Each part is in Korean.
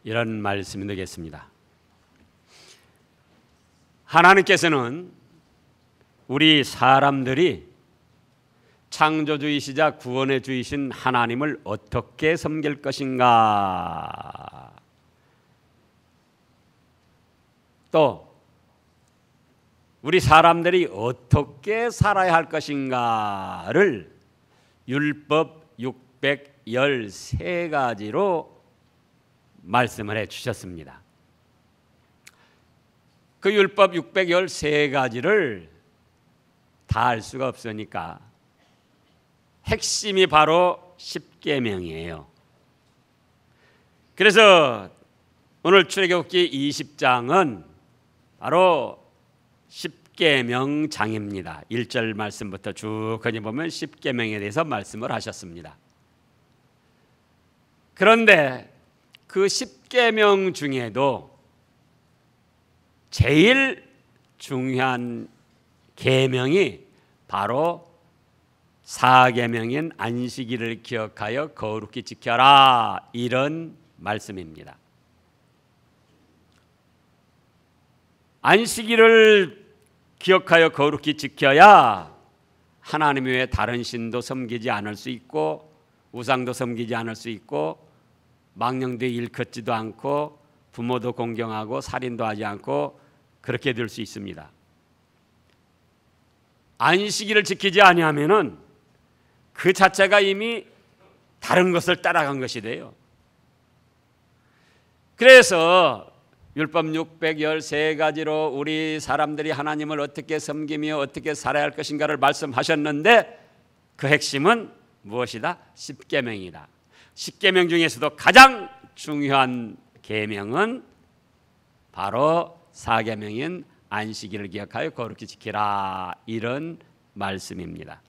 이런 말씀이 되겠습니다. 하나님께서는 우리 사람들이 창조주이시자 구원의 주이신 하나님을 어떻게 섬길 것인가, 또 우리 사람들이 어떻게 살아야 할 것인가를 율법 613가지로 말씀을 해 주셨습니다. 그 율법 613가지를 다 알 수가 없으니까 핵심이 바로 십계명이에요. 그래서 오늘 출애굽기 20장은 바로 십계명장입니다. 1절 말씀부터 쭉 보면 십계명에 대해서 말씀을 하셨습니다. 그런데 그 십계명 중에도 제일 중요한 계명이 바로 사계명인 안식일을 기억하여 거룩히 지켜라, 이런 말씀입니다. 안식일을 기억하여 거룩히 지켜야 하나님 외에 다른 신도 섬기지 않을 수 있고, 우상도 섬기지 않을 수 있고, 망령도 일컫지도 않고, 부모도 공경하고, 살인도 하지 않고, 그렇게 될 수 있습니다. 안식일을 지키지 아니하면은 그 자체가 이미 다른 것을 따라간 것이 돼요. 그래서 율법 613가지로 우리 사람들이 하나님을 어떻게 섬기며 어떻게 살아야 할 것인가를 말씀하셨는데, 그 핵심은 무엇이다? 십계명이다. 십계명 중에서도 가장 중요한 계명은 바로 사계명인 안식일을 기억하여 거룩히 지키라, 이런 말씀입니다.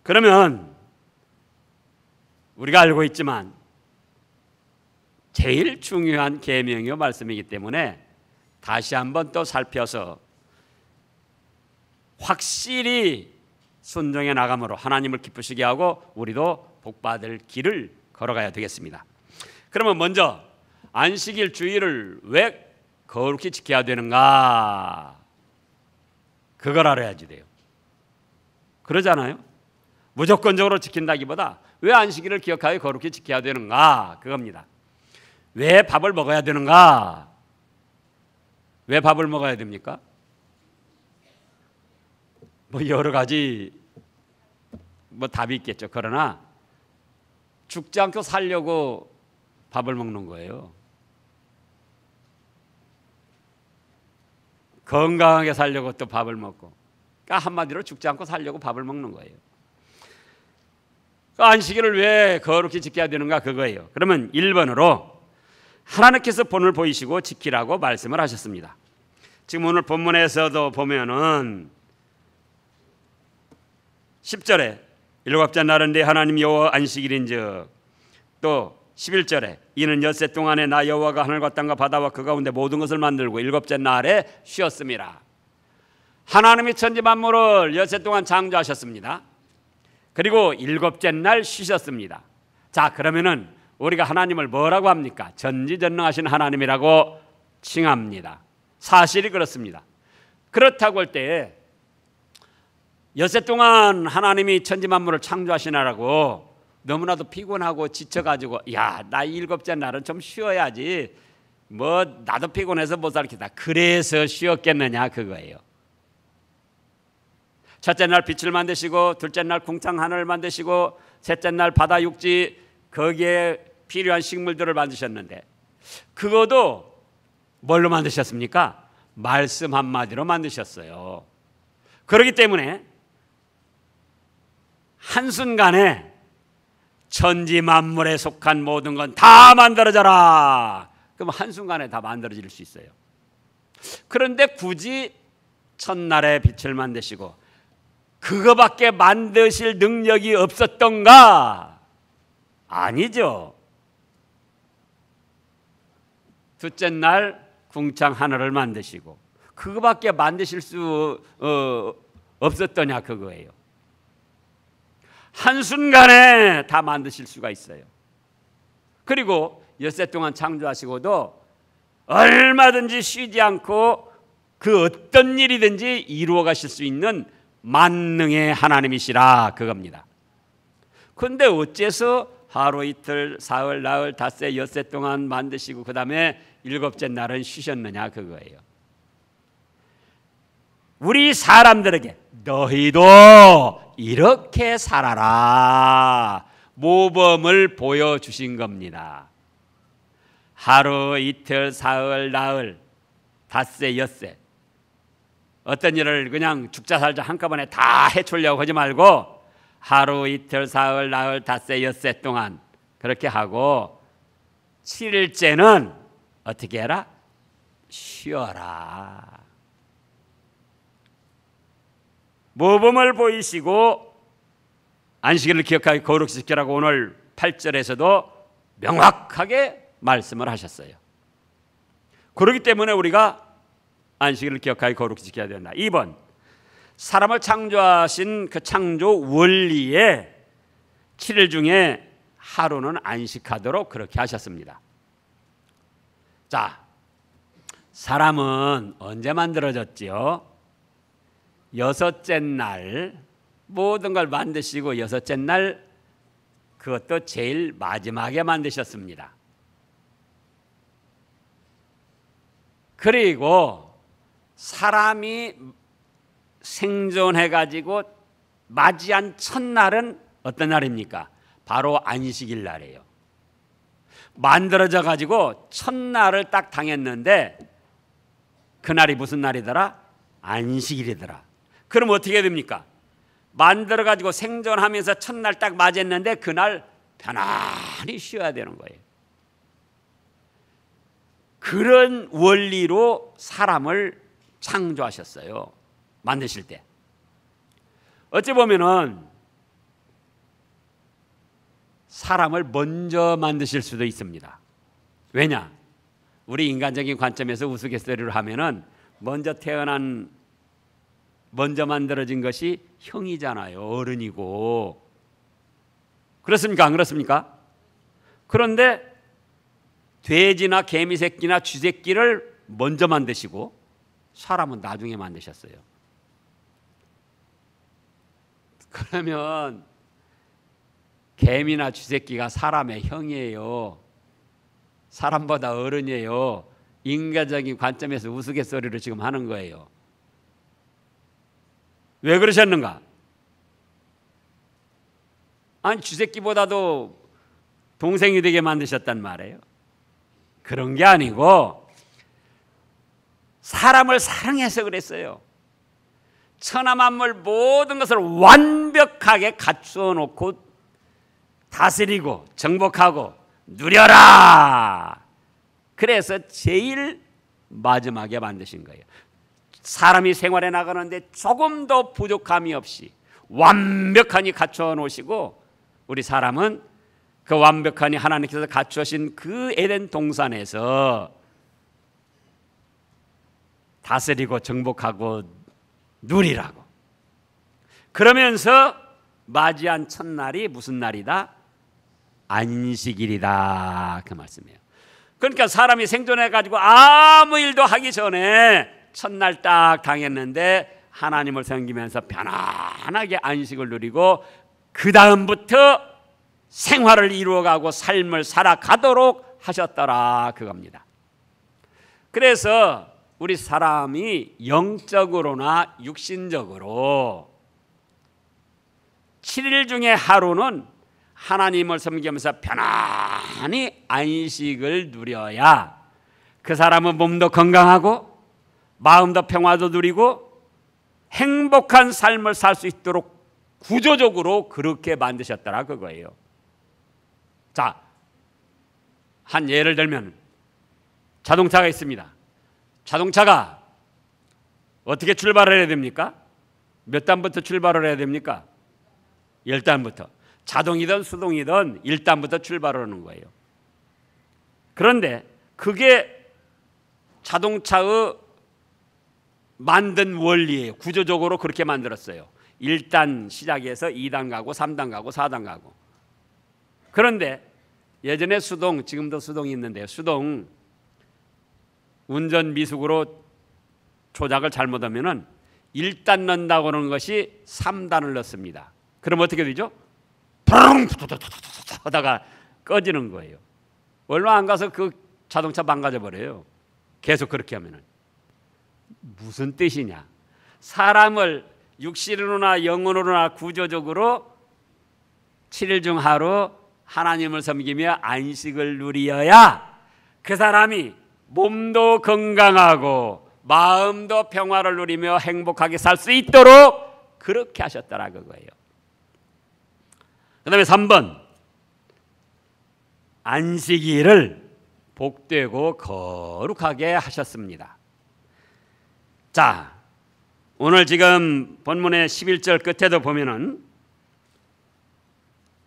그러면 우리가 알고 있지만 제일 중요한 계명이요 말씀이기 때문에 다시 한번 또 살펴서 확실히 순종해 나감으로 하나님을 기쁘시게 하고 우리도 복받을 길을 걸어가야 되겠습니다. 그러면 먼저 안식일 주일을 왜 거룩히 지켜야 되는가, 그걸 알아야지 돼요. 그러잖아요. 무조건적으로 지킨다기보다 왜 안식일을 기억하여 거룩히 지켜야 되는가, 그겁니다. 왜 밥을 먹어야 되는가? 왜 밥을 먹어야 됩니까? 여러 가지 답이 있겠죠. 그러나 죽지 않고 살려고 밥을 먹는 거예요. 건강하게 살려고 또 밥을 먹고, 그러니까 한마디로 죽지 않고 살려고 밥을 먹는 거예요. 안식일을 왜 거룩히 지켜야 되는가, 그거예요. 그러면 1번으로 하나님께서 본을 보이시고 지키라고 말씀을 하셨습니다. 지금 오늘 본문에서도 보면은 10절에 일곱째 날은 내 하나님 여호와 안식일인즉, 또 11절에 이는 엿새 동안에 나 여호와가 하늘과 땅과 바다와 그 가운데 모든 것을 만들고 일곱째 날에 쉬었습니다. 하나님이 천지 만물을 엿새 동안 창조하셨습니다. 그리고 일곱째 날 쉬셨습니다. 자, 그러면은 우리가 하나님을 뭐라고 합니까? 전지전능하신 하나님이라고 칭합니다. 사실이 그렇습니다. 그렇다고 할 때 엿새 동안 하나님이 천지 만물을 창조하시느라고 너무나도 피곤하고 지쳐가지고, 야, 나 일곱째 날은 좀 쉬어야지, 나도 피곤해서 못 살겠다, 그래서 쉬었겠느냐, 그거예요. 첫째 날 빛을 만드시고, 둘째 날 궁창 하늘을 만드시고, 셋째 날 바다 육지 거기에 필요한 식물들을 만드셨는데, 그것도 뭘로 만드셨습니까? 말씀 한마디로 만드셨어요. 그렇기 때문에 한순간에 천지 만물에 속한 모든 건 다 만들어져라, 그럼 한순간에 다 만들어질 수 있어요. 그런데 굳이 첫날에 빛을 만드시고 그거밖에 만드실 능력이 없었던가? 아니죠. 둘째 날 궁창 하늘을 만드시고 그거밖에 만드실 수 없었더냐, 그거예요. 한순간에 다 만드실 수가 있어요. 그리고 엿새 동안 창조하시고도 얼마든지 쉬지 않고 그 어떤 일이든지 이루어 가실 수 있는 만능의 하나님이시라 그겁니다. 그런데 어째서 하루 이틀 사흘 나흘 닷새 엿새 동안 만드시고 그 다음에 일곱째 날은 쉬셨느냐 그거예요. 우리 사람들에게 너희도 이렇게 살아라 모범을 보여주신 겁니다. 하루 이틀 사흘 나흘 닷새 엿새 어떤 일을 그냥 죽자 살자 한꺼번에 다 해치려고 하지 말고 하루 이틀 사흘 나흘 닷새 엿새 동안 그렇게 하고 7일째는 어떻게 해라? 쉬어라. 모범을 보이시고 안식일을 기억하게 거룩히 지키라고 오늘 8절에서도 명확하게 말씀을 하셨어요. 그렇기 때문에 우리가 안식일을 기억하게 거룩히 지켜야 된다. 2번, 사람을 창조하신 그 창조 원리에 7일 중에 하루는 안식하도록 그렇게 하셨습니다. 자, 사람은 언제 만들어졌지요? 여섯째 날 모든 걸 만드시고 여섯째 날 그것도 제일 마지막에 만드셨습니다. 그리고 사람이 생존해가지고 맞이한 첫날은 어떤 날입니까? 바로 안식일 날이에요. 만들어져가지고 첫날을 딱 당했는데 그날이 무슨 날이더라? 안식일이더라. 그럼 어떻게 됩니까? 만들어가지고 생존하면서 첫날 딱 맞았는데 그날 편안히 쉬어야 되는 거예요. 그런 원리로 사람을 창조하셨어요. 만드실 때. 어찌 보면은 사람을 먼저 만드실 수도 있습니다. 왜냐? 우리 인간적인 관점에서 우스갯소리를 하면은 먼저 만들어진 것이 형이잖아요. 어른이고. 그렇습니까? 안 그렇습니까? 그런데 돼지나 개미 새끼나 쥐 새끼를 먼저 만드시고 사람은 나중에 만드셨어요. 그러면 개미나 쥐 새끼가 사람의 형이에요. 사람보다 어른이에요. 인간적인 관점에서 우스갯소리를 지금 하는 거예요. 왜 그러셨는가? 아니 쥐 새끼보다도 동생이 되게 만드셨단 말이에요. 그런 게 아니고 사람을 사랑해서 그랬어요. 천하만물 모든 것을 완벽하게 갖추어 놓고 다스리고 정복하고 누려라. 그래서 제일 마지막에 만드신 거예요. 사람이 생활해 나가는데 조금 더 부족함이 없이 완벽하니 갖추어 놓으시고 우리 사람은 그 완벽하니 하나님께서 갖추신 그 에덴 동산에서 다스리고 정복하고 누리라고. 그러면서 맞이한 첫날이 무슨 날이다? 안식일이다. 그 말씀이에요. 그러니까 사람이 생존해가지고 아무 일도 하기 전에 첫날 딱 당했는데 하나님을 섬기면서 편안하게 안식을 누리고 그 다음부터 생활을 이루어가고 삶을 살아가도록 하셨더라 그겁니다. 그래서 우리 사람이 영적으로나 육신적으로 7일 중에 하루는 하나님을 섬기면서 편안히 안식을 누려야 그 사람은 몸도 건강하고 마음도 평화도 누리고 행복한 삶을 살 수 있도록 구조적으로 그렇게 만드셨더라 그거예요. 자, 한 예를 들면 자동차가 있습니다. 자동차가 어떻게 출발을 해야 됩니까? 몇 단부터 출발을 해야 됩니까? 10단부터. 자동이든 수동이든 1단부터 출발을 하는 거예요. 그런데 그게 자동차의 만든 원리예요. 구조적으로 그렇게 만들었어요. 1단 시작해서 2단 가고 3단 가고 4단 가고. 그런데 예전에 수동, 지금도 수동이 있는데요. 수동 운전 미숙으로 조작을 잘못하면은 1단 넣는다고 하는 것이 3단을 넣습니다. 그럼 어떻게 되죠? 푸릉 하다가 꺼지는 거예요. 얼마 안 가서 그 자동차 망가져 버려요. 계속 그렇게 하면은. 무슨 뜻이냐? 사람을 육신으로나 영혼으로나 구조적으로 7일 중 하루 하나님을 섬기며 안식을 누리어야 그 사람이 몸도 건강하고 마음도 평화를 누리며 행복하게 살 수 있도록 그렇게 하셨더라 그거예요. 그 다음에 3번, 안식일을 복되고 거룩하게 하셨습니다. 자, 오늘 지금 본문의 11절 끝에도 보면은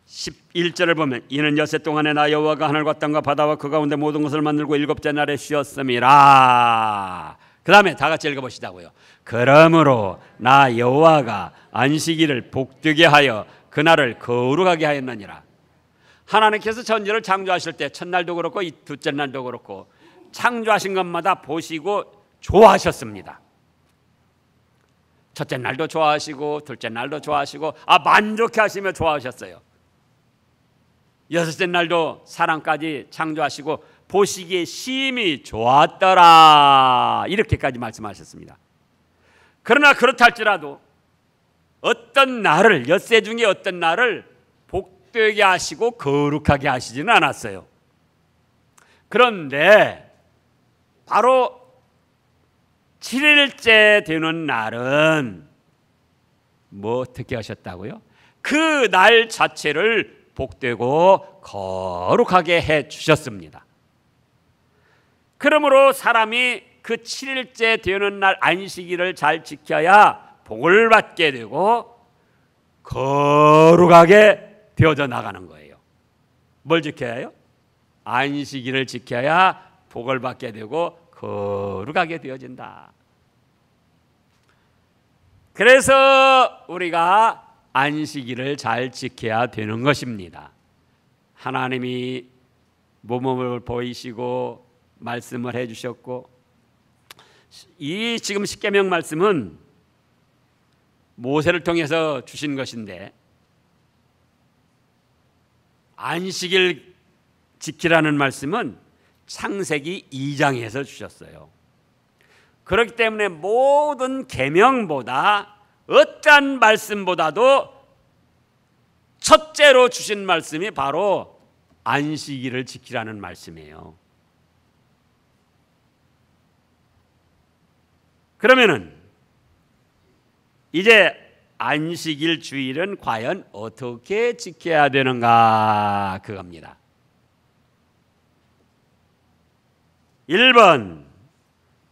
11절을 보면 이는 엿새 동안에 나 여호와가 하늘과 땅과 바다와 그 가운데 모든 것을 만들고 일곱째 날에 쉬었음이라. 그 다음에 다 같이 읽어보시자고요. 그러므로 나 여호와가 안식일을 복되게 하여 그날을 거룩하게 하였느니라. 하나님께서 천지를 창조하실 때 첫날도 그렇고 둘째 날도 그렇고 창조하신 것마다 보시고 좋아하셨습니다. 첫째 날도 좋아하시고 둘째 날도 좋아하시고 만족해 하시며 좋아하셨어요. 여섯째 날도 사람까지 창조하시고 보시기에 심히 좋았더라 이렇게까지 말씀하셨습니다. 그러나 그렇다 할지라도 어떤 날을 엿새 중에 어떤 날을 복되게 하시고 거룩하게 하시지는 않았어요. 그런데 바로 7일째 되는 날은 뭐 어떻게 하셨다고요? 그 날 자체를 복되고 거룩하게 해 주셨습니다. 그러므로 사람이 그 7일째 되는 날 안식일을 잘 지켜야 복을 받게 되고 거룩하게 되어져 나가는 거예요. 뭘 지켜야 해요? 안식일을 지켜야 복을 받게 되고 거룩하게 되어진다. 그래서 우리가 안식일을 잘 지켜야 되는 것입니다. 하나님이 모범을 보이시고 말씀을 해주셨고 이 지금 십계명 말씀은 모세를 통해서 주신 것인데 안식일 지키라는 말씀은 창세기 2장에서 주셨어요. 그렇기 때문에 모든 계명보다 어떠한 말씀보다도 첫째로 주신 말씀이 바로 안식일을 지키라는 말씀이에요. 그러면은 이제 안식일 주일은 과연 어떻게 지켜야 되는가 그겁니다. 1번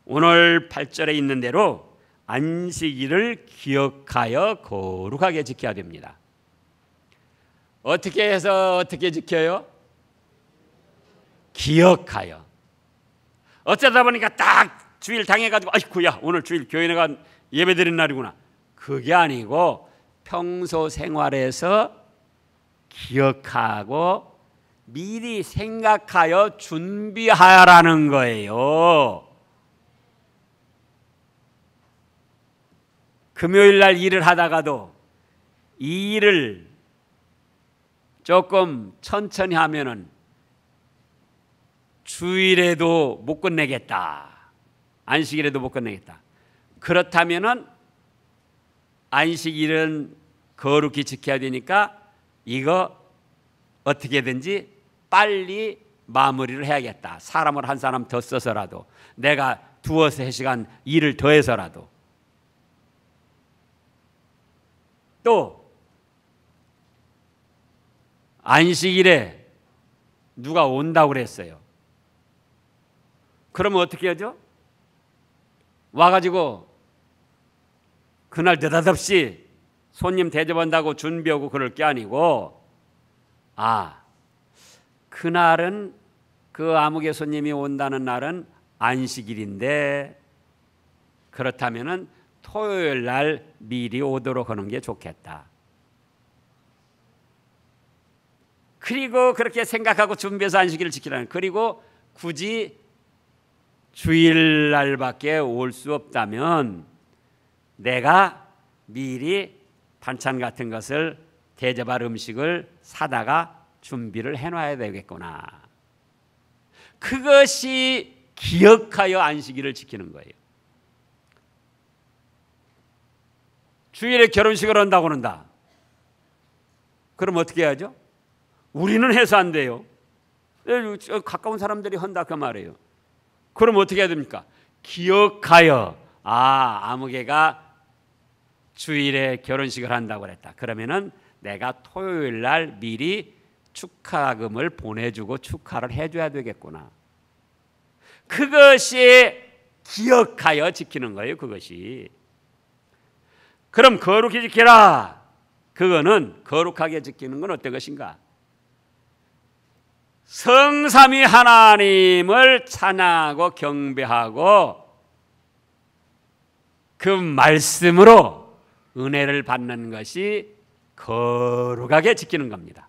오늘 8절에 있는 대로 안식일을 기억하여 거룩하게 지켜야 됩니다. 어떻게 해서 어떻게 지켜요? 기억하여. 어쩌다 보니까 딱 주일 당해가지고 아이쿠야 오늘 주일 교회 내가 예배드린 날이구나. 그게 아니고 평소 생활에서 기억하고 미리 생각하여 준비하라는 거예요. 금요일 날 일을 하다가도 이 일을 조금 천천히 하면은 주일에도 못 끝내겠다. 안식일에도 못 끝내겠다. 그렇다면은 안식일은 거룩히 지켜야 되니까 이거 어떻게든지 빨리 마무리를 해야겠다. 사람을 한 사람 더 써서라도 내가 두어 세 시간 일을 더해서라도 또 안식일에 누가 온다고 그랬어요. 그러면 어떻게 하죠? 와가지고 그날 느닷없이 손님 대접한다고 준비하고 그럴 게 아니고 그날은 그 아무개 손님이 온다는 날은 안식일인데 그렇다면은 토요일 날 미리 오도록 하는 게 좋겠다. 그리고 그렇게 생각하고 준비해서 안식일을 지키라는, 그리고 굳이 주일날밖에 올 수 없다면 내가 미리 반찬 같은 것을, 대접할 음식을 사다가 준비를 해놔야 되겠구나. 그것이 기억하여 안식일을 지키는 거예요. 주일에 결혼식을 한다고 한다. 그럼 어떻게 해야죠? 우리는 해서 안 돼요. 가까운 사람들이 한다 그 말이에요. 그럼 어떻게 해야 됩니까? 기억하여, 아무개가 주일에 결혼식을 한다고 그랬다. 그러면은 내가 토요일 날 미리 축하금을 보내주고 축하를 해줘야 되겠구나. 그것이 기억하여 지키는 거예요. 그것이. 그럼 거룩히 지키라. 그거는, 거룩하게 지키는 건 어떤 것인가? 성삼위 하나님을 찬양하고 경배하고 그 말씀으로 은혜를 받는 것이 거룩하게 지키는 겁니다.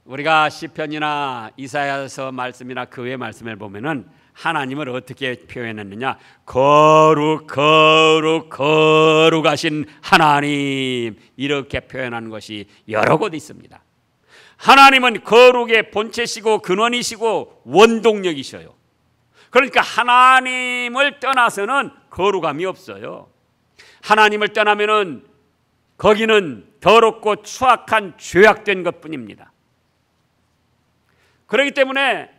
우리가 시편이나 이사야서 말씀이나 그 외의 말씀을 보면은 하나님을 어떻게 표현했느냐? 거룩 거룩 거룩하신 하나님, 이렇게 표현하는 것이 여러 곳 있습니다. 하나님은 거룩의 본체시고 근원이시고 원동력이셔요. 그러니까 하나님을 떠나서는 거룩함이 없어요. 하나님을 떠나면은 거기는 더럽고 추악한 죄악된 것뿐입니다. 그렇기 때문에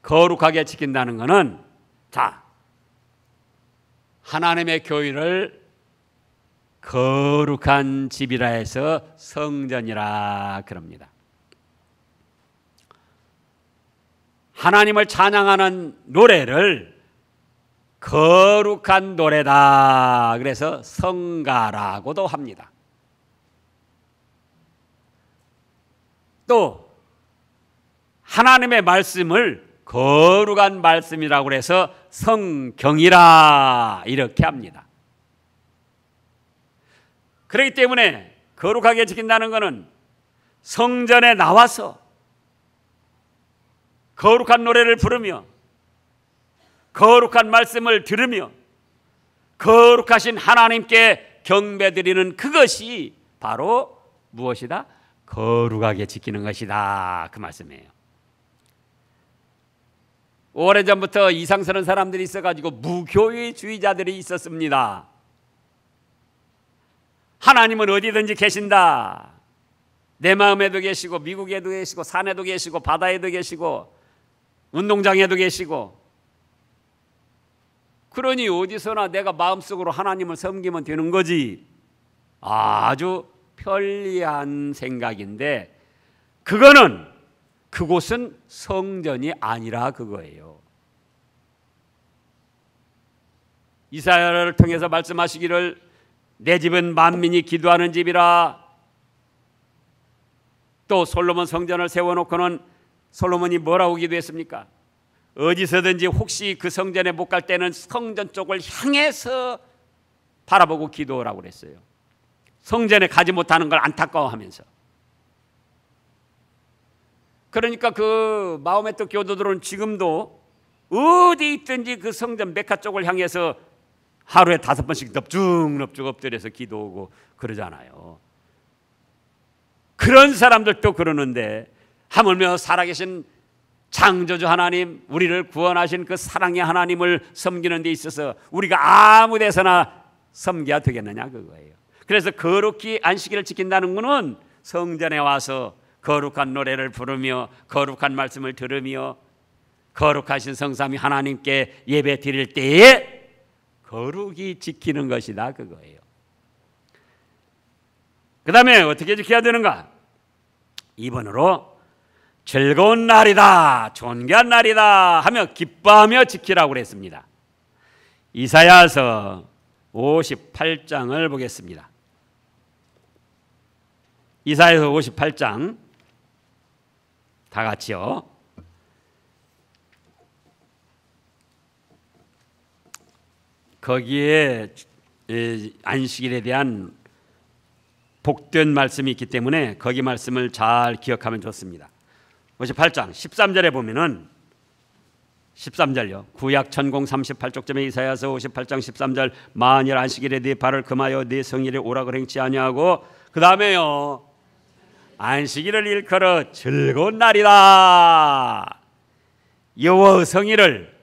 거룩하게 지킨다는 것은, 자, 하나님의 교회를 거룩한 집이라 해서 성전이라 그럽니다. 하나님을 찬양하는 노래를 거룩한 노래다, 그래서 성가라고도 합니다. 또 하나님의 말씀을 거룩한 말씀이라고 해서 성경이라 이렇게 합니다. 그렇기 때문에 거룩하게 지킨다는 것은 성전에 나와서 거룩한 노래를 부르며 거룩한 말씀을 들으며 거룩하신 하나님께 경배드리는 그것이 바로 무엇이다? 거룩하게 지키는 것이다, 그 말씀이에요. 오래전부터 이상스러운 사람들이 있어가지고 무교회주의자들이 있었습니다. 하나님은 어디든지 계신다. 내 마음에도 계시고 미국에도 계시고 산에도 계시고 바다에도 계시고 운동장에도 계시고, 그러니 어디서나 내가 마음속으로 하나님을 섬기면 되는 거지. 아주 편리한 생각인데 그곳은 성전이 아니라 그거예요. 이사야를 통해서 말씀하시기를 내 집은 만민이 기도하는 집이라. 또 솔로몬 성전을 세워놓고는 솔로몬이 뭐라고 기도했습니까? 어디서든지 혹시 그 성전에 못 갈 때는 성전 쪽을 향해서 바라보고 기도하라고 그랬어요. 성전에 가지 못하는 걸 안타까워하면서. 그러니까 그 마호메트 교도들은 지금도 어디 있든지 그 성전 메카 쪽을 향해서 하루에 5번씩 넙죽넙죽 엎드려서 기도하고 그러잖아요. 그런 사람들도 그러는데 하물며 살아계신 창조주 하나님, 우리를 구원하신 그 사랑의 하나님을 섬기는 데 있어서 우리가 아무 데서나 섬겨야 되겠느냐, 그거예요. 그래서 거룩히 안식일을 지킨다는 것은 성전에 와서 거룩한 노래를 부르며 거룩한 말씀을 들으며 거룩하신 성삼위 하나님께 예배 드릴 때에 거룩히 지키는 것이다, 그거예요. 그 다음에 어떻게 지켜야 되는가? 2번으로 즐거운 날이다, 존귀한 날이다 하며 기뻐하며 지키라고 그랬습니다. 이사야서 58장을 보겠습니다. 이사야서 58장 다 같이요. 거기에 안식일에 대한 복된 말씀이 있기 때문에 거기 말씀을 잘 기억하면 좋습니다. 58장 13절에 보면은 13절요. 구약 천공 38쪽점에 이사야서 58장 13절 만일 안식일에 네 발을 금하여 네 성일에 오락을 행치 아니하고 그 다음에요. 안식일을 일컬어 즐거운 날이다. 여호와의 성일을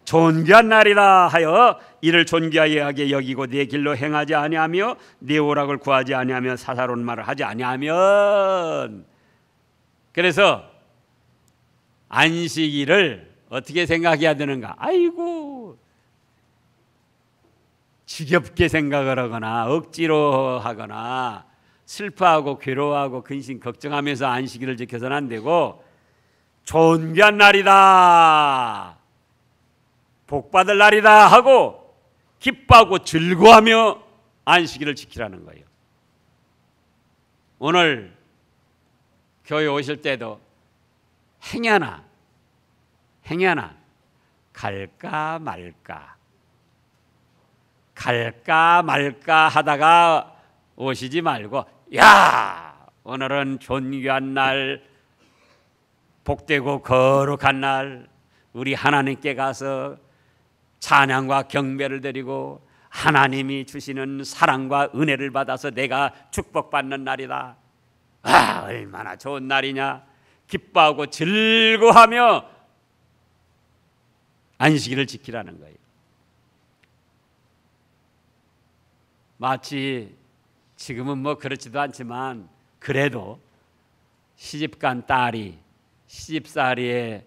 존귀한 날이라 하여 이를 존귀하게 여기고 네 길로 행하지 아니하며 네 오락을 구하지 아니하며 사사로운 말을 하지 아니하면 그래서 안식일을 어떻게 생각해야 되는가? 아이고 지겹게 생각을 하거나 억지로 하거나 슬퍼하고 괴로워하고 근심 걱정하면서 안식일을 지켜서는 안 되고 존귀한 날이다 복받을 날이다 하고 기뻐하고 즐거워하며 안식일을 지키라는 거예요. 오늘 교회 오실 때도 행여나 갈까 말까 하다가 오시지 말고 야 오늘은 존귀한 날 복되고 거룩한 날 우리 하나님께 가서 찬양과 경배를 드리고 하나님이 주시는 사랑과 은혜를 받아서 내가 축복받는 날이다. 아 얼마나 좋은 날이냐. 기뻐하고 즐거워하며 안식일을 지키라는 거예요. 마치 지금은 뭐 그렇지도 않지만 그래도 시집간 딸이 시집살이에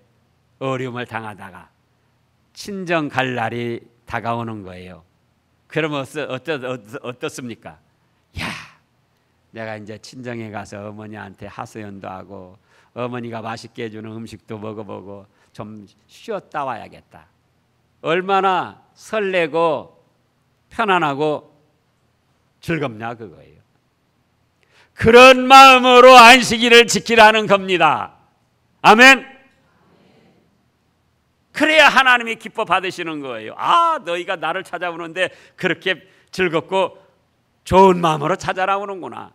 어려움을 당하다가 친정 갈 날이 다가오는 거예요. 그러면 어떻습니까? 야, 내가 이제 친정에 가서 어머니한테 하소연도 하고 어머니가 맛있게 해주는 음식도 먹어보고 좀 쉬었다 와야겠다. 얼마나 설레고 편안하고 즐겁냐 그거예요. 그런 마음으로 안식일을 지키라는 겁니다. 아멘. 그래야 하나님이 기뻐 받으시는 거예요. 아 너희가 나를 찾아오는데 그렇게 즐겁고 좋은 마음으로 찾아나오는구나.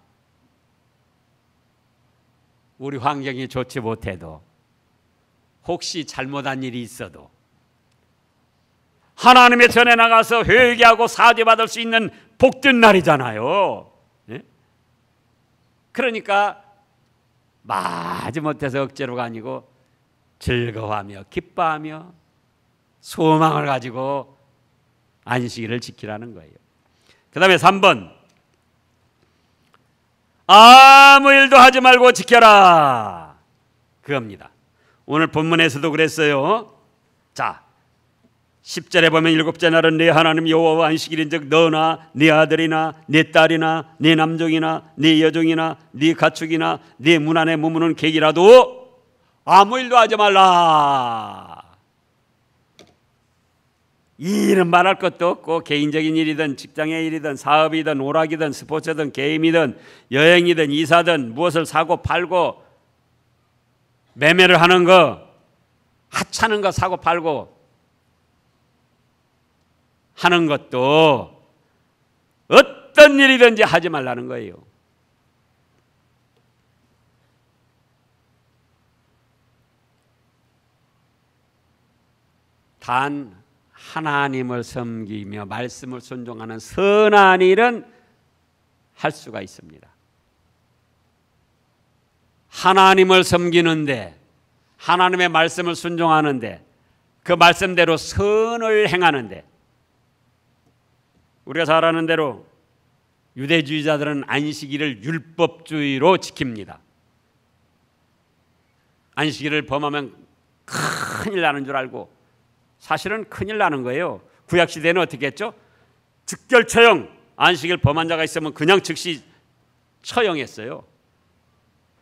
우리 환경이 좋지 못해도 혹시 잘못한 일이 있어도 하나님의 전에 나가서 회개하고 사죄받을 수 있는 복된 날이잖아요. 네? 그러니까 마지못해서 억지로가 아니고 즐거워하며 기뻐하며 소망을 가지고 안식일을 지키라는 거예요. 그 다음에 3번 아무 일도 하지 말고 지켜라 그겁니다. 오늘 본문에서도 그랬어요. 자 10절에 보면 일곱째 날은 네 하나님 여호와 안식일인즉 너나 네 아들이나 네 딸이나 네 남종이나 네 여종이나 네 가축이나 네 문 안에 머무는 객이라도 아무 일도 하지 말라. 이 일은 말할 것도 없고 개인적인 일이든 직장의 일이든 사업이든 오락이든 스포츠든 게임이든 여행이든 이사든 무엇을 사고 팔고 매매를 하는 거 하찮은 거 사고 팔고 하는 것도 어떤 일이든지 하지 말라는 거예요. 단 하나님을 섬기며 말씀을 순종하는 선한 일은 할 수가 있습니다. 하나님을 섬기는데 하나님의 말씀을 순종하는데 그 말씀대로 선을 행하는데 우리가 잘 아는 대로 유대주의자들은 안식일을 율법주의로 지킵니다. 안식일을 범하면 큰일 나는 줄 알고 사실은 큰일 나는 거예요. 구약시대는 어떻게 했죠? 즉결처형 안식일 범한 자가 있으면 그냥 즉시 처형했어요.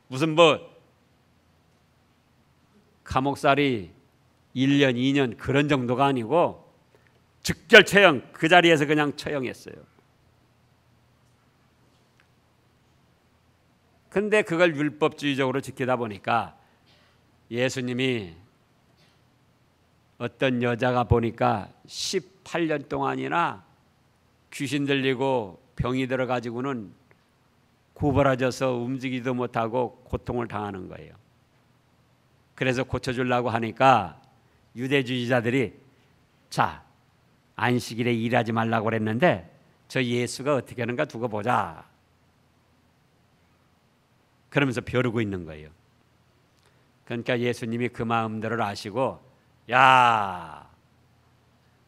무슨 감옥살이 1년 2년 그런 정도가 아니고 즉결처형 그 자리에서 그냥 처형했어요. 근데 그걸 율법주의적으로 지키다 보니까 예수님이 어떤 여자가 보니까 18년 동안이나 귀신 들리고 병이 들어가지고는 구부러져서 움직이지도 못하고 고통을 당하는 거예요. 그래서 고쳐주려고 하니까 유대주의자들이 자, 안식일에 일하지 말라고 그랬는데 저 예수가 어떻게 하는가 두고 보자. 그러면서 벼르고 있는 거예요. 그러니까 예수님이 그 마음대로 아시고 야,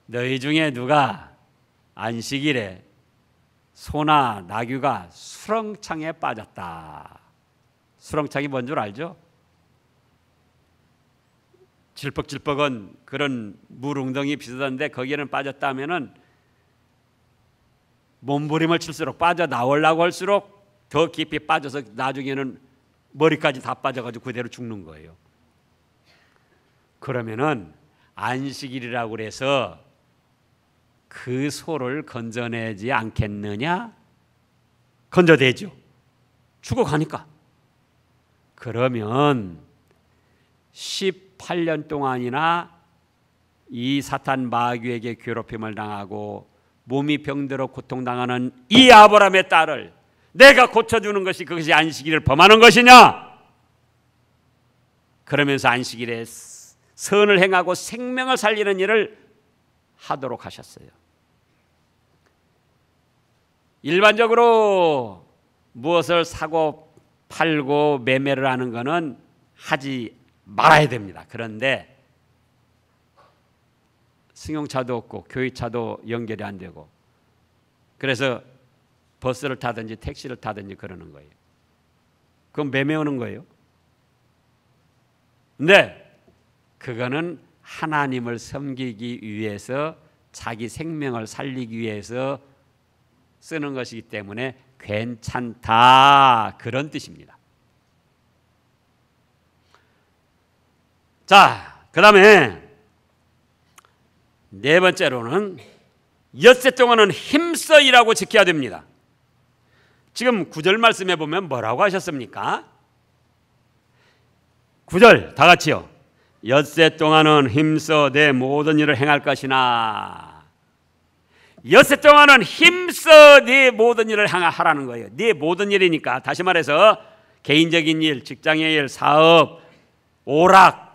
너희 중에 누가 안식일에 소나 나귀가 수렁창에 빠졌다. 수렁창이 뭔 줄 알죠? 질퍽질퍽한 그런 물웅덩이 비슷한데 거기에는 빠졌다 하면은 몸부림을 칠수록 빠져나오려고 할수록 더 깊이 빠져서 나중에는 머리까지 다 빠져가지고 그대로 죽는 거예요. 그러면은 안식일이라고 그래서 그 소를 건져내지 않겠느냐? 건져내죠. 죽어가니까. 그러면 18년 동안이나 이 사탄 마귀에게 괴롭힘을 당하고 몸이 병들어 고통당하는 이 아브라함의 딸을 내가 고쳐주는 것이 그것이 안식일을 범하는 것이냐? 그러면서 안식일에 선을 행하고 생명을 살리는 일을 하도록 하셨어요. 일반적으로 무엇을 사고 팔고 매매를 하는 것은 하지 말아야 됩니다. 그런데 승용차도 없고 교회차도 연결이 안 되고 그래서 버스를 타든지 택시를 타든지 그러는 거예요. 그건 매매하는 거예요. 근데 그거는 하나님을 섬기기 위해서 자기 생명을 살리기 위해서 쓰는 것이기 때문에 괜찮다 그런 뜻입니다. 자, 그 다음에 네 번째로는 엿새 동안은 힘써 일하고 지켜야 됩니다. 지금 9절 말씀해 보면 뭐라고 하셨습니까? 9절 다 같이요. 엿새 동안은 힘써 내 모든 일을 행할 것이나. 엿새 동안은 힘써 네 모든 일을 하라는 거예요. 네 모든 일이니까 다시 말해서 개인적인 일, 직장의 일, 사업, 오락,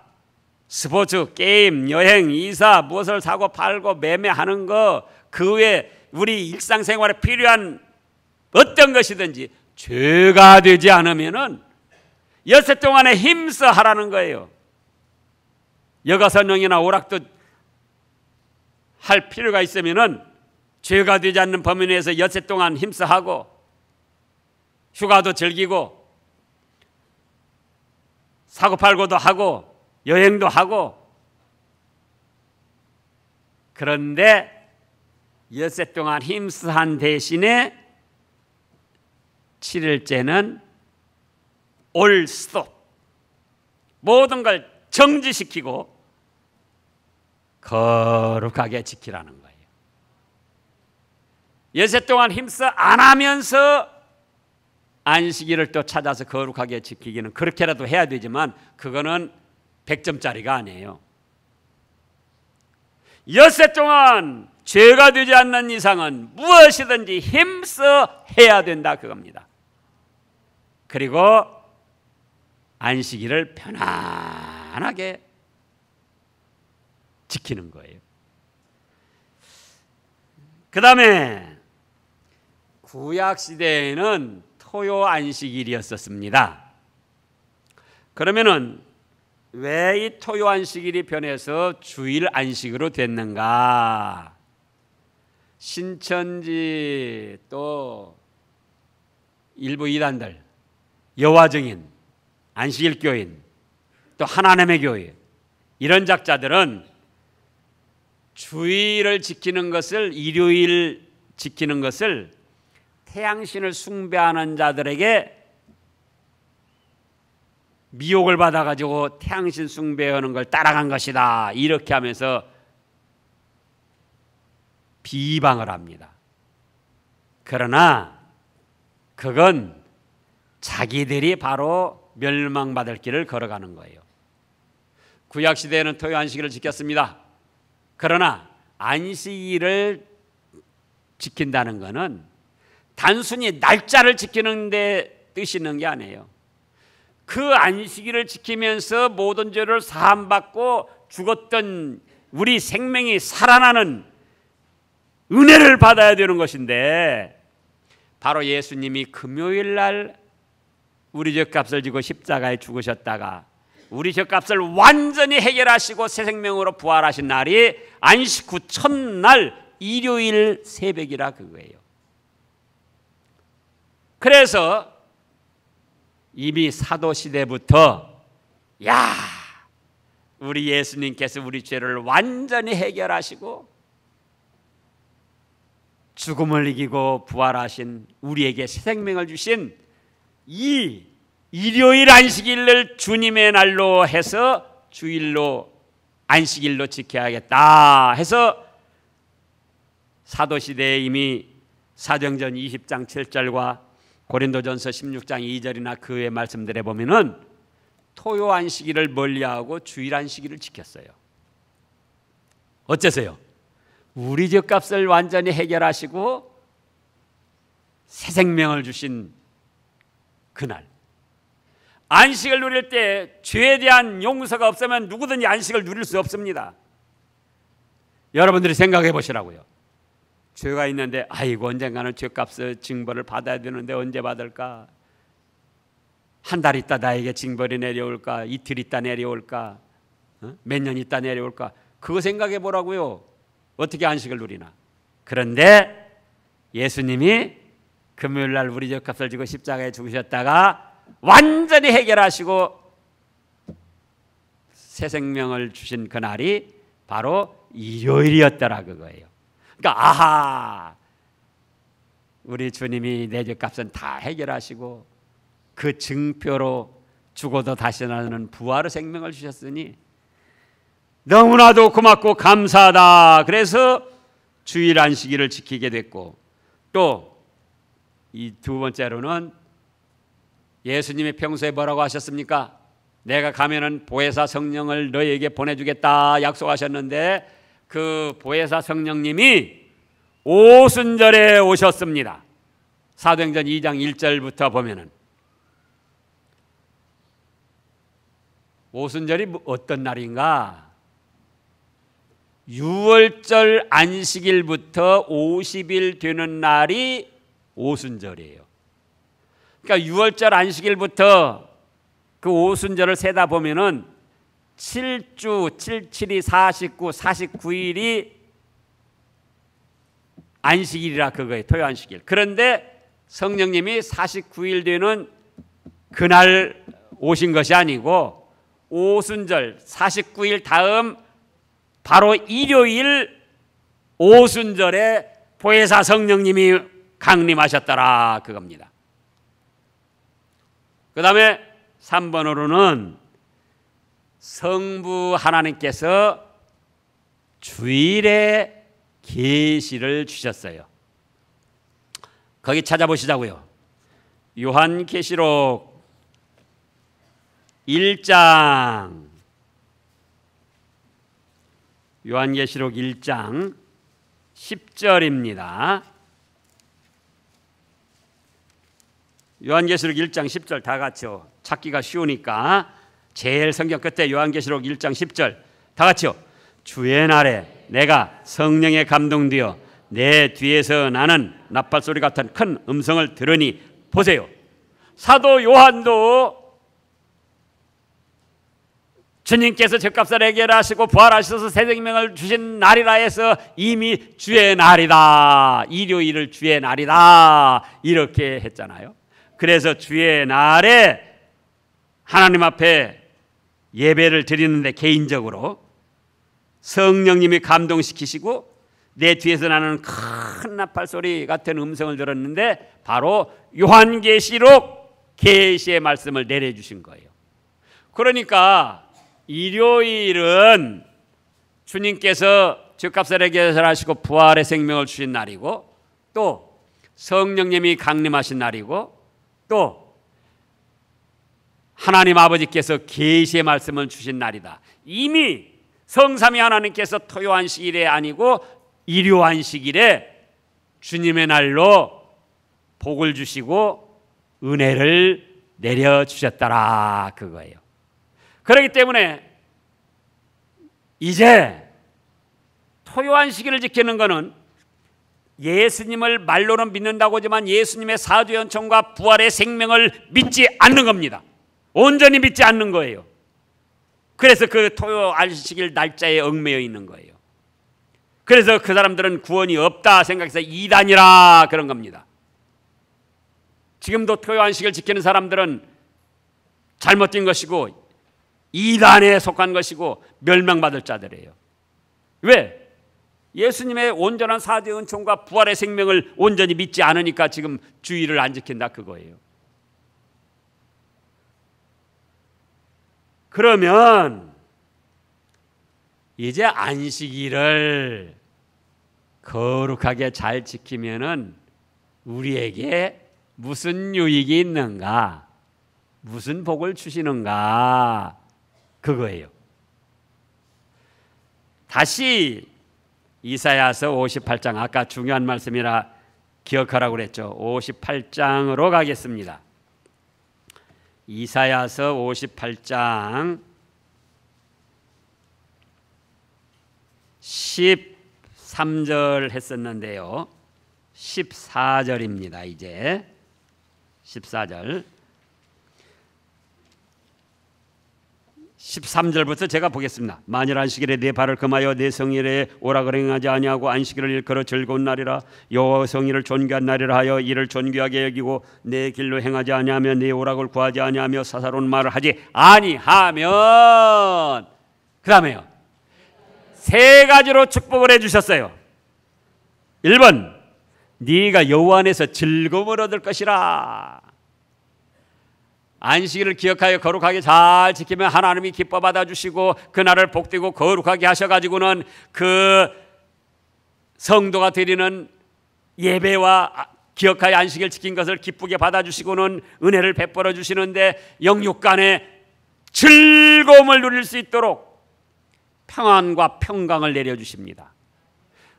스포츠, 게임, 여행, 이사, 무엇을 사고 팔고 매매하는 거, 그 외에 우리 일상생활에 필요한 어떤 것이든지 죄가 되지 않으면은 엿새 동안에 힘써 하라는 거예요. 여가선용이나 오락도 할 필요가 있으면은 죄가 되지 않는 범위 내에서 엿새 동안 힘써 하고 휴가도 즐기고 사고 팔고도 하고 여행도 하고. 그런데 엿새 동안 힘써 한 대신에 7일째는 올 스톱, 모든 걸 정지시키고 거룩하게 지키라는 거예요. 엿새 동안 힘써 안 하면서 안식일을 또 찾아서 거룩하게 지키기는 그렇게라도 해야 되지만 그거는 100점짜리가 아니에요. 엿새 동안 죄가 되지 않는 이상은 무엇이든지 힘써 해야 된다 그겁니다. 그리고 안식일을 편안하게 지키는 거예요. 그 다음에 구약시대에는 토요 안식일이었었습니다. 그러면은 왜 이 토요 안식일이 변해서 주일 안식으로 됐는가? 신천지 또 일부 이단들, 여호와증인, 안식일 교인, 또 하나님의 교회 이런 작자들은 주일을 지키는 것을, 일요일 지키는 것을 태양신을 숭배하는 자들에게 미혹을 받아가지고 태양신 숭배하는 걸 따라간 것이다 이렇게 하면서 비방을 합니다. 그러나 그건 자기들이 바로 멸망받을 길을 걸어가는 거예요. 구약시대에는 토요 안식일을 지켰습니다. 그러나 안식일을 지킨다는 것은 단순히 날짜를 지키는 데 뜻이 있는 게 아니에요. 그 안식일을 지키면서 모든 죄를 사함받고 죽었던 우리 생명이 살아나는 은혜를 받아야 되는 것인데, 바로 예수님이 금요일 날 우리 죄값을 지고 십자가에 죽으셨다가 우리 죄값을 완전히 해결하시고 새 생명으로 부활하신 날이 안식 후 첫날 일요일 새벽이라 그거예요. 그래서 이미 사도시대부터 야, 우리 예수님께서 우리 죄를 완전히 해결하시고 죽음을 이기고 부활하신 우리에게 새 생명을 주신 이 일요일 안식일을 주님의 날로 해서 주일로 안식일로 지켜야겠다 해서 사도시대에 이미 사도행전 20장 7절과 고린도전서 16장 2절이나 그 외의 말씀들에 보면은 토요 안식일을 멀리하고 주일 안식일을 지켰어요. 어째서요? 우리 죄값을 완전히 해결하시고 새 생명을 주신 그날, 안식을 누릴 때 죄에 대한 용서가 없으면 누구든지 안식을 누릴 수 없습니다. 여러분들이 생각해 보시라고요. 죄가 있는데 아이고 언젠가는 죄값을 징벌을 받아야 되는데 언제 받을까? 한 달 있다 나에게 징벌이 내려올까? 이틀 있다 내려올까? 몇 년 있다 내려올까? 그거 생각해 보라고요. 어떻게 안식을 누리나? 그런데 예수님이 금요일 날 우리 죄값을 지고 십자가에 죽으셨다가 완전히 해결하시고 새 생명을 주신 그날이 바로 일요일이었더라 그거예요. 그러니까 아하, 우리 주님이 내 죄값은 다 해결하시고 그 증표로 죽어도 다시 나는 부활의 생명을 주셨으니 너무나도 고맙고 감사하다. 그래서 주일 안식일을 지키게 됐고, 또 이 두 번째로는 예수님이 평소에 뭐라고 하셨습니까? 내가 가면은 보혜사 성령을 너희에게 보내주겠다 약속하셨는데 그 보혜사 성령님이 오순절에 오셨습니다. 사도행전 2장 1절부터 보면은 오순절이 어떤 날인가? 6월절 안식일부터 50일 되는 날이 오순절이에요. 그러니까 6월절 안식일부터 그 오순절을 세다 보면은 7주, 77이 49, 49일이 안식일이라 그거예요. 토요 안식일. 그런데 성령님이 49일 되는 그날 오신 것이 아니고 오순절 49일 다음 바로 일요일 오순절에 보혜사 성령님이 강림하셨더라 그겁니다. 그 다음에 3번으로는 성부 하나님께서 주일에 계시를 주셨어요. 거기 찾아보시자고요. 요한계시록 1장 요한계시록 1장 10절입니다. 요한계시록 1장 10절 다 같이요. 찾기가 쉬우니까 제일 성경 끝에 요한계시록 1장 10절 다 같이요. 주의 날에 내가 성령에 감동되어 내 뒤에서 나는 나팔소리 같은 큰 음성을 들으니 보세요. 사도 요한도 주님께서 죄값을 해결하시고 부활하셔서 새 생명을 주신 날이라 해서 이미 주의 날이다, 일요일을 주의 날이다 이렇게 했잖아요. 그래서 주의 날에 하나님 앞에 예배를 드리는데 개인적으로 성령님이 감동시키시고 내 뒤에서 나는 큰 나팔소리 같은 음성을 들었는데 바로 요한계시록 계시의 말씀을 내려주신 거예요. 그러니까 일요일은 주님께서 죄값을 해결하시고 부활의 생명을 주신 날이고 또 성령님이 강림하신 날이고 또 하나님 아버지께서 계시의 말씀을 주신 날이다. 이미 성삼위 하나님께서 토요 안식일에 아니고 일요 안식일에 주님의 날로 복을 주시고 은혜를 내려주셨더라 그거예요. 그렇기 때문에 이제 토요안식일을 지키는 것은 예수님을 말로는 믿는다고 하지만 예수님의 사주연천과 부활의 생명을 믿지 않는 겁니다. 온전히 믿지 않는 거예요. 그래서 그 토요안식일 날짜에 얽매여 있는 거예요. 그래서 그 사람들은 구원이 없다 생각해서 이단이라 그런 겁니다. 지금도 토요안식을 지키는 사람들은 잘못된 것이고 이단에 속한 것이고 멸망받을 자들이에요. 왜? 예수님의 온전한 사죄 은총과 부활의 생명을 온전히 믿지 않으니까 지금 주일을 안 지킨다 그거예요. 그러면 이제 안식일을 거룩하게 잘 지키면은 우리에게 무슨 유익이 있는가? 무슨 복을 주시는가? 그거예요. 다시 이사야서 58장, 아까 중요한 말씀이라 기억하라고 그랬죠. 58장으로 가겠습니다. 이사야서 58장 13절 했었는데요. 14절입니다. 이제 14절 13절부터 제가 보겠습니다. 만일 안식일에 내 발을 금하여 내 성일에 오락을 행하지 아니하고 안식일을 일컬어 즐거운 날이라 여호와 성일을 존귀한 날이라 하여 이를 존귀하게 여기고 내 길로 행하지 아니하며 내 오락을 구하지 아니하며 사사로운 말을 하지 아니하면 그 다음에요. 세 가지로 축복을 해주셨어요. 1번 네가 여호와 안에서 즐거움을 얻을 것이라. 안식일을 기억하여 거룩하게 잘 지키면 하나님이 기뻐 받아주시고 그날을 복되고 거룩하게 하셔가지고는 그 성도가 드리는 예배와 기억하여 안식일 지킨 것을 기쁘게 받아주시고는 은혜를 베풀어 주시는데 영육간에 즐거움을 누릴 수 있도록 평안과 평강을 내려주십니다.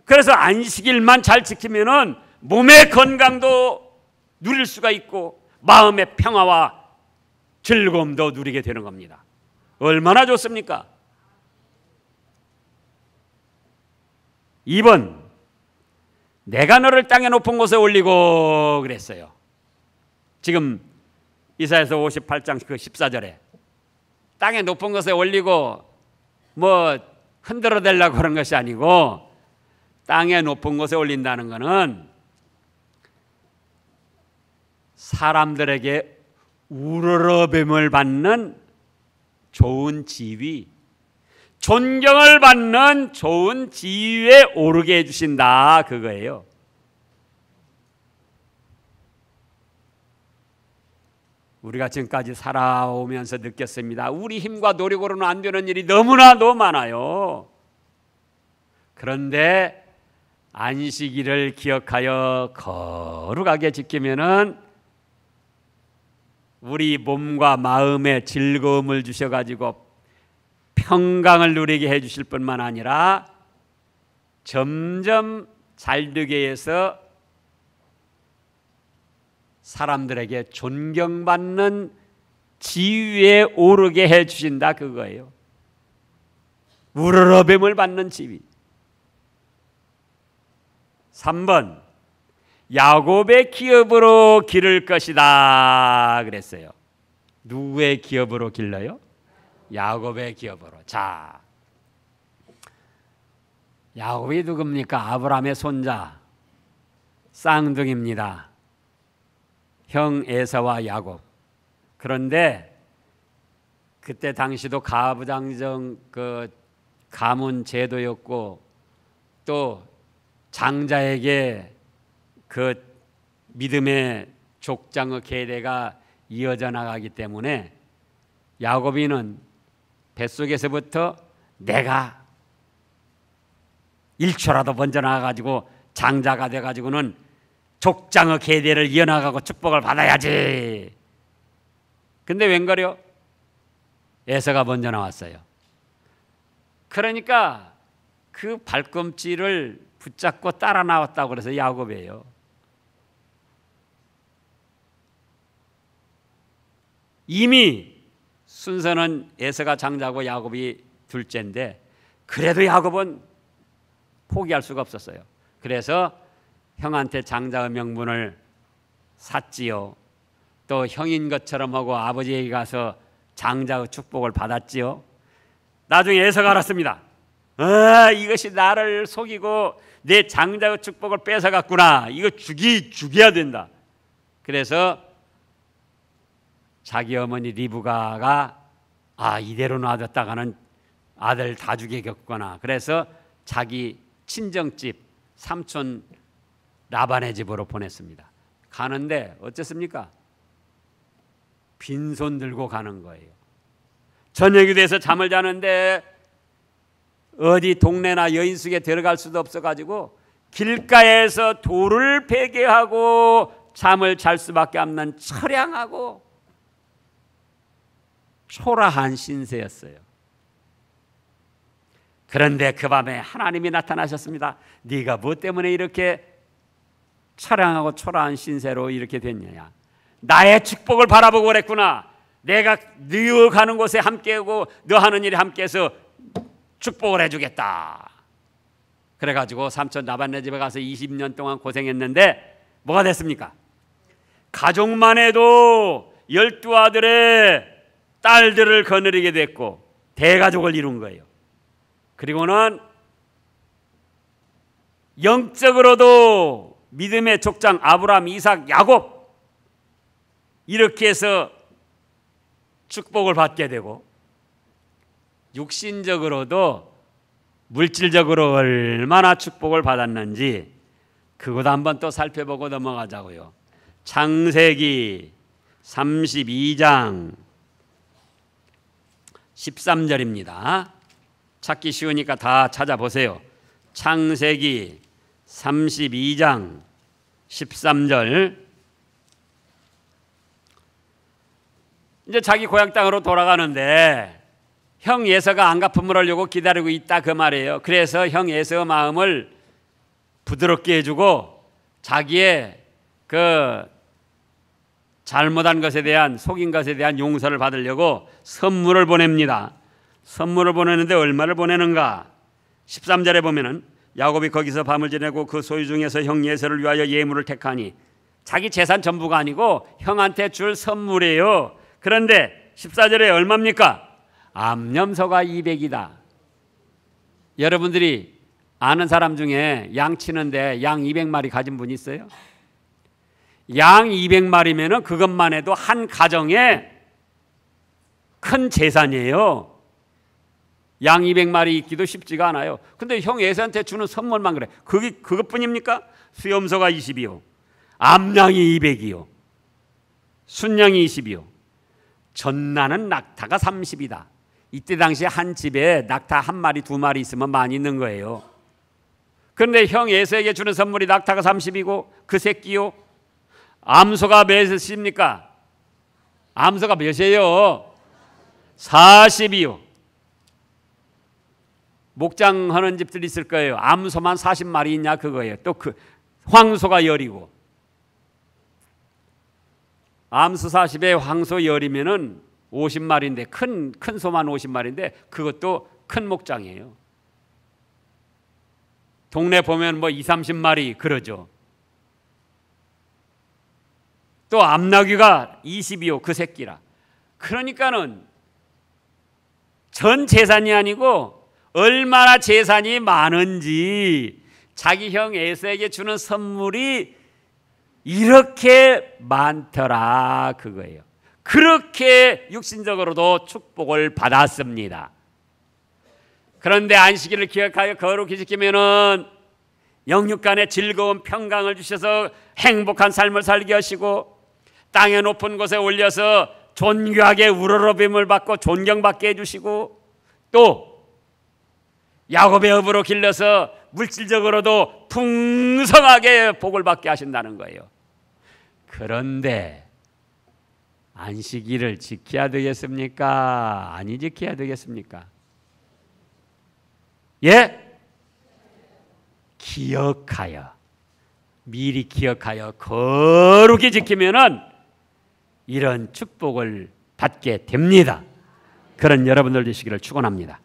그래서 안식일만 잘 지키면은 몸의 건강도 누릴 수가 있고 마음의 평화와 즐거움도 누리게 되는 겁니다. 얼마나 좋습니까? 2번 내가 너를 땅의 높은 곳에 올리고 그랬어요. 지금 이사야서 58장 그 14절에 땅의 높은 곳에 올리고 뭐 흔들어 대려고 그런 것이 아니고 땅의 높은 곳에 올린다는 것은 사람들에게 우러러봄을 받는 좋은 지위, 존경을 받는 좋은 지위에 오르게 해주신다 그거예요. 우리가 지금까지 살아오면서 느꼈습니다. 우리 힘과 노력으로는 안 되는 일이 너무나도 많아요. 그런데 안식일을 기억하여 거룩하게 지키면은 우리 몸과 마음에 즐거움을 주셔가지고 평강을 누리게 해주실 뿐만 아니라 점점 잘되게 해서 사람들에게 존경받는 지위에 오르게 해주신다 그거예요. 우러러봄을 받는 지위. 3번 야곱의 기업으로 기를 것이다 그랬어요. 누구의 기업으로 길러요? 야곱의 기업으로. 자, 야곱이 누굽니까? 아브라함의 손자 쌍둥이입니다. 형 에사와 야곱. 그런데 그때 당시도 가부장적 그 가문 제도였고 또 장자에게 그 믿음의 족장의 계대가 이어져 나가기 때문에 야곱이는 뱃속에서부터 내가 1초라도 먼저 나가가지고 장자가 돼가지고는 족장의 계대를 이어나가고 축복을 받아야지. 근데 웬걸요? 에서가 먼저 나왔어요. 그러니까 그 발꿈치를 붙잡고 따라 나왔다고 그래서 야곱이에요. 이미 순서는 에서가 장자고 야곱이 둘째인데 그래도 야곱은 포기할 수가 없었어요. 그래서 형한테 장자의 명분을 샀지요. 또 형인 것처럼 하고 아버지에게 가서 장자의 축복을 받았지요. 나중에 에서가 알았습니다. 이것이 나를 속이고 내 장자의 축복을 뺏어갔구나. 이거 죽여야 된다. 그래서 자기 어머니 리브가가 이대로 놔뒀다가는 아들 다 죽이겠구나. 그래서 자기 친정집 삼촌 라반의 집으로 보냈습니다. 가는데 어쨌습니까? 빈손 들고 가는 거예요. 저녁이 돼서 잠을 자는데 어디 동네나 여인숙에 들어갈 수도 없어가지고 길가에서 돌을 베개하고 잠을 잘 수밖에 없는 처량하고 초라한 신세였어요. 그런데 그 밤에 하나님이 나타나셨습니다. 네가 뭐 때문에 이렇게 처량하고 초라한 신세로 이렇게 됐느냐. 나의 축복을 바라보고 그랬구나. 내가 너 가는 곳에 함께하고 너 하는 일에 함께해서 축복을 해주겠다. 그래가지고 삼촌 라반네 집에 가서 20년 동안 고생했는데 뭐가 됐습니까? 가족만 해도 12아들의 딸들을 거느리게 됐고 대가족을 이룬 거예요. 그리고는 영적으로도 믿음의 족장 아브라함, 이삭, 야곱 이렇게 해서 축복을 받게 되고 육신적으로도 물질적으로 얼마나 축복을 받았는지 그것도 한번 또 살펴보고 넘어가자고요. 창세기 32장 13절입니다. 찾기 쉬우니까 다 찾아보세요. 창세기 32장 13절. 이제 자기 고향 땅으로 돌아가는데 형 에서가 안 갚음을 하려고 기다리고 있다 그 말이에요. 그래서 형 에서의 마음을 부드럽게 해주고 자기의 그 잘못한 것에 대한 속인 것에 대한 용서를 받으려고 선물을 보냅니다. 선물을 보내는데 얼마를 보내는가? 13절에 보면은 야곱이 거기서 밤을 지내고 그 소유 중에서 형 에서를 위하여 예물을 택하니 자기 재산 전부가 아니고 형한테 줄 선물이에요. 그런데 14절에 얼마입니까? 암염소가 200이다. 여러분들이 아는 사람 중에 양 치는데 양 200마리 가진 분 있어요? 양 200마리면은 그것만 해도 한 가정에 큰 재산이에요. 양 200마리 있기도 쉽지가 않아요. 근데 형 에서한테 주는 선물만 그래. 그것뿐입니까? 수염소가 20이요. 암양이 200이요. 순양이 20이요. 전나는 낙타가 30이다. 이때 당시에 한 집에 낙타 한 마리 두 마리 있으면 많이 있는 거예요. 그런데 형 에서에게 주는 선물이 낙타가 30이고 그 새끼요. 암소가 몇입니까? 암소가 몇이에요? 40이요. 목장하는 집들 있을 거예요. 암소만 40마리 있냐 그거예요. 또 그 황소가 10이고. 암소 40에 황소 10이면은 50마리인데 큰 소만 50마리인데 그것도 큰 목장이에요. 동네 보면 뭐 2, 30마리 그러죠. 또 암나귀가 20이요. 그 새끼라. 그러니까는 전 재산이 아니고 얼마나 재산이 많은지 자기 형 에서에게 주는 선물이 이렇게 많더라 그거예요. 그렇게 육신적으로도 축복을 받았습니다. 그런데 안식일을 기억하여 거룩히 지키면은 영육간에 즐거운 평강을 주셔서 행복한 삶을 살게 하시고 땅의 높은 곳에 올려서 존귀하게 우러러빔을 받고 존경받게 해주시고 또 야곱의 업으로 길러서 물질적으로도 풍성하게 복을 받게 하신다는 거예요. 그런데 안식일을 지켜야 되겠습니까? 아니 지켜야 되겠습니까? 예? 기억하여 미리 기억하여 거룩히 지키면은 이런 축복을 받게 됩니다. 그런 여러분들 되시기를 축원합니다.